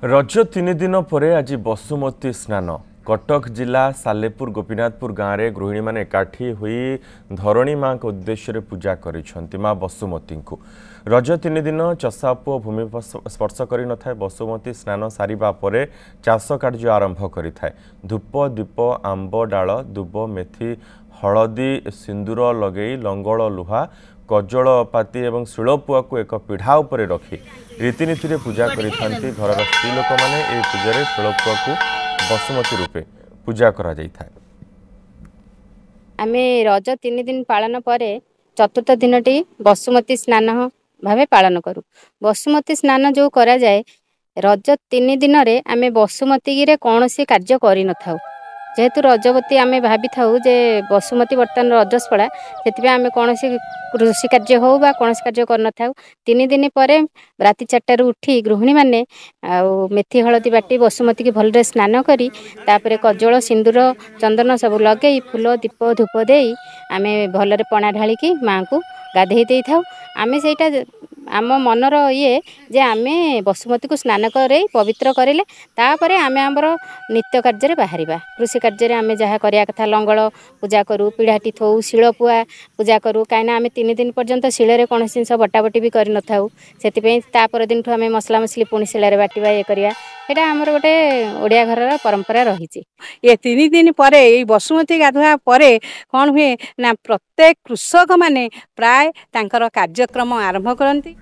रज तीन दिन पर आज बसुमती स्नान कटक जिला सालेपुर गोपीनाथपुर गाँव में गृहिणी मैंने एकाठी हुई धरणी माँ के उद्देश्य पूजा कर माँ बसुमती को रज तीन दिन चषा पुओ भूमि स्पर्श कर न था। बसुमती स्नान सारिबा परे चाष कार्य आरंभ करिथाय। धूप दीप आंब डाल दुब मेथी हलदी सिंदूर लगे लंगल लुहा कजल पाती और शिलपुआ को एक पीढ़ा उपर रखी रीतिनीति पूजा करिथांती। घरर स्त्री लोक माने ए पूजा शिलपुआ को बसुमती रूपे पूजा करा जायथाय। आमे रज 3 दिन पालन पर चतुर्थ दिनटी बसुमती स्नान भावे पालन करू। बसुमती स्नान जो करा जाए रज 3 दिन रे आमे बसुमती रे कौनसी कार्य करि न थाउ। जेहेतु रजवती आमे भाभी थाउ जे बसुमती बर्तन रजस्पड़ा से आमे कौनसी कृषि कार्य हो बा कौनसी कार्य कर न थाउ। 3 दिन पर राति 4 उठी गृहिणी माने मेथी हलदी बाटी बसुमती की भलरे स्नान करी तापरे कजल सिंदूर चंदन सब लगे फूल दीप धूप दे आमे भलरे पणा ढाली की माँ को गाधे दे थाउ। आमे सेटा आम मनर ये जे आमे बसुमती को स्नान करे पवित्र करेले तापरे आमे आमर नित्य कार्य बाहर कृषि कार्य आमे जहाँ करिया कथा लंगल पूजा करूँ पीढ़ाटी थौ शिलपुआ पूजा करूँ कहीं आमे 3 दिन पर्यंत शिଳରେ कौन जिन बटाबटी भी कर न थाउ। से तापर दिन ठू आमे मसला मसली पुणी शिଳରେ बाटिबा ये करिया एटा आमर गोटे ओडिया घरर परंपरा रही। ये 3 दिन पर बसुमती गाधुआ पर कौन हुए ना प्रत्येक कृषक माने प्राय तांकर कार्यक्रम आरंभ करती।